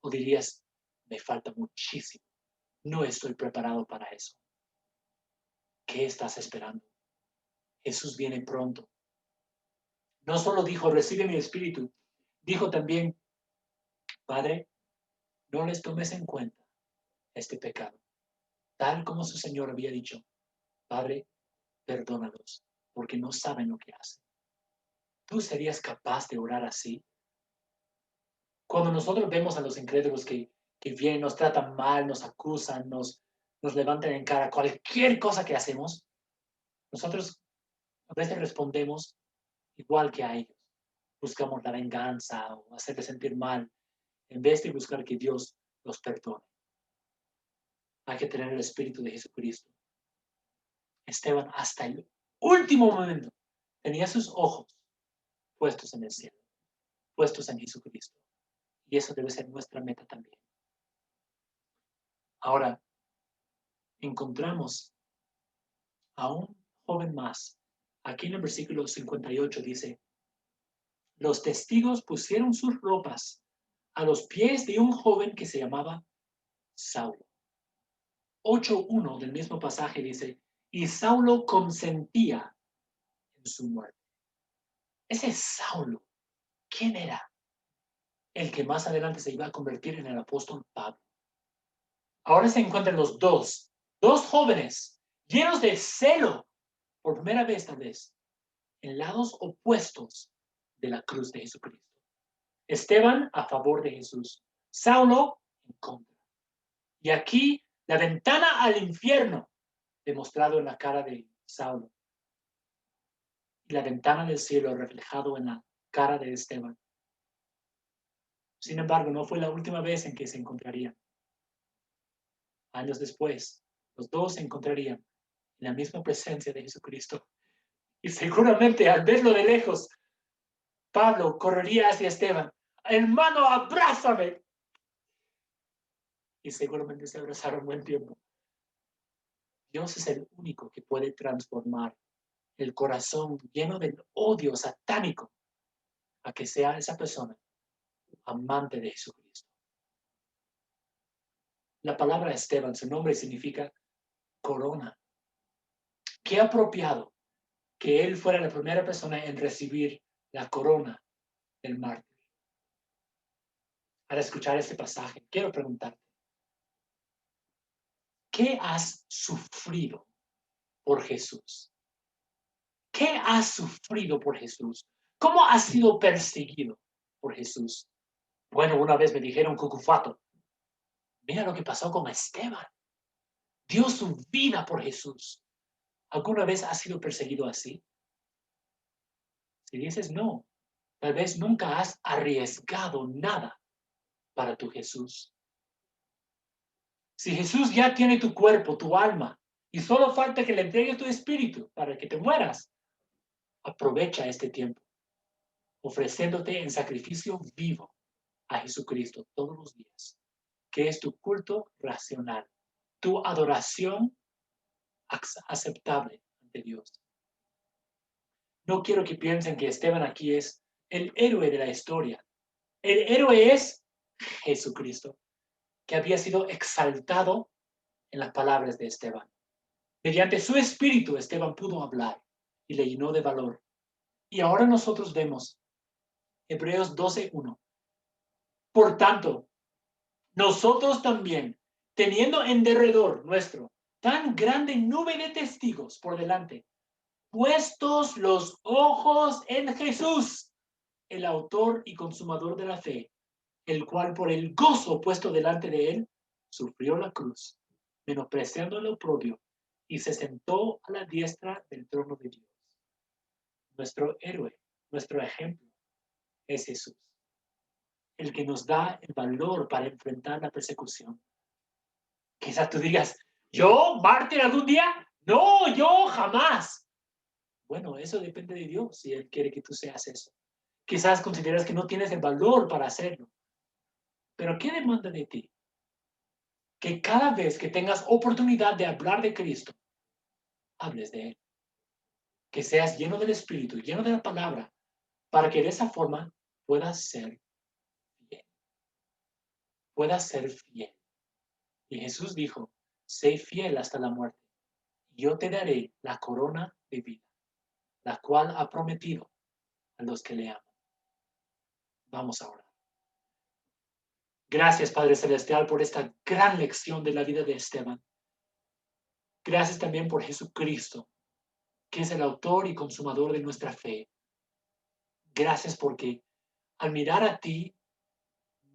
O dirías, me falta muchísimo. No estoy preparado para eso. ¿Qué estás esperando? Jesús viene pronto. No solo dijo, recibe mi espíritu, dijo también, Padre, no les tomes en cuenta este pecado. Tal como su Señor había dicho, Padre, perdónalos, porque no saben lo que hacen. ¿Tú serías capaz de orar así? Cuando nosotros vemos a los incrédulos que vienen, nos tratan mal, nos acusan, nos levantan en cara cualquier cosa que hacemos, nosotros a veces respondemos igual que a ellos. Buscamos la venganza o hacerles sentir mal, en vez de buscar que Dios los perdone. Hay que tener el Espíritu de Jesucristo. Esteban, hasta el último momento, tenía sus ojos puestos en el cielo, puestos en Jesucristo. Y eso debe ser nuestra meta también. Ahora, encontramos a un joven más. Aquí en el versículo 58 dice, los testigos pusieron sus ropas a los pies de un joven que se llamaba Saulo. 8:1 del mismo pasaje dice, y Saulo consentía en su muerte. Ese Saulo, ¿quién era? El que más adelante se iba a convertir en el apóstol Pablo. Ahora se encuentran los dos jóvenes, llenos de celo, por primera vez tal vez, en lados opuestos de la cruz de Jesucristo. Esteban a favor de Jesús, Saulo en contra. Y aquí la ventana al infierno demostrado en la cara de Saulo y la ventana del cielo reflejado en la cara de Esteban. Sin embargo, no fue la última vez en que se encontrarían. Años después, los dos se encontrarían en la misma presencia de Jesucristo. Y seguramente al verlo de lejos, Pablo correría hacia Esteban. Hermano, abrázame. Y seguramente se abrazaron buen tiempo. Dios es el único que puede transformar el corazón lleno del odio satánico a que sea esa persona amante de Jesucristo. La palabra Esteban, su nombre significa corona. Qué apropiado que él fuera la primera persona en recibir la corona del mártir. Al escuchar este pasaje, quiero preguntarte, ¿qué has sufrido por Jesús? ¿Qué has sufrido por Jesús? ¿Cómo has sido perseguido por Jesús? Bueno, una vez me dijeron, Cucufato, mira lo que pasó con Esteban. Dio su vida por Jesús. ¿Alguna vez has sido perseguido así? Si dices no, tal vez nunca has arriesgado nada para tu Jesús. Si Jesús ya tiene tu cuerpo, tu alma, y solo falta que le entregue tu espíritu para que te mueras, aprovecha este tiempo, ofreciéndote en sacrificio vivo a Jesucristo todos los días, que es tu culto racional, tu adoración aceptable ante Dios. No quiero que piensen que Esteban aquí es el héroe de la historia. El héroe es Jesucristo, que había sido exaltado en las palabras de Esteban. Mediante su espíritu, Esteban pudo hablar y le llenó de valor. Y ahora nosotros vemos Hebreos 12:1. Por tanto, nosotros también, teniendo en derredor nuestro tan grande nube de testigos por delante, puestos los ojos en Jesús, el autor y consumador de la fe, el cual por el gozo puesto delante de él, sufrió la cruz, menospreciando el oprobio, y se sentó a la diestra del trono de Dios. Nuestro héroe, nuestro ejemplo, es Jesús, el que nos da el valor para enfrentar la persecución. Quizás tú digas, ¿yo, mártir algún día? No, yo jamás. Bueno, eso depende de Dios, si Él quiere que tú seas eso. Quizás consideras que no tienes el valor para hacerlo. Pero ¿qué demanda de ti? Que cada vez que tengas oportunidad de hablar de Cristo, hables de Él. Que seas lleno del Espíritu, lleno de la palabra, para que de esa forma puedas ser fiel. Puedas ser fiel. Y Jesús dijo, sé fiel hasta la muerte. Yo te daré la corona de vida, la cual ha prometido a los que le aman. Vamos a orar. Gracias, Padre Celestial, por esta gran lección de la vida de Esteban. Gracias también por Jesucristo, que es el autor y consumador de nuestra fe. Gracias porque al mirar a ti,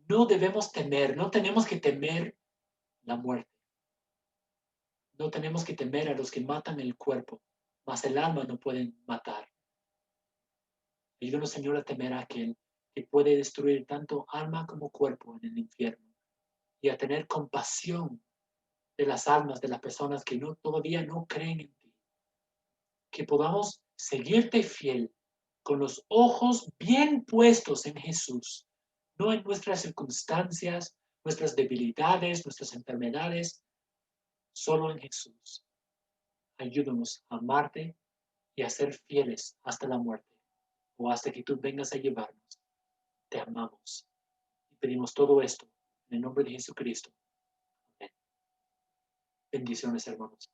no debemos temer, no tenemos que temer la muerte. No tenemos que temer a los que matan el cuerpo, mas el alma no pueden matar. Ayúdanos, Señor, a temer a aquel que puede destruir tanto alma como cuerpo en el infierno y a tener compasión de las almas de las personas que todavía no creen en ti. Que podamos seguirte fiel con los ojos bien puestos en Jesús, no en nuestras circunstancias, nuestras debilidades, nuestras enfermedades, solo en Jesús. Ayúdanos a amarte y a ser fieles hasta la muerte o hasta que tú vengas a llevarnos. Te amamos y pedimos todo esto en el nombre de Jesucristo. Amén. Bendiciones, hermanos.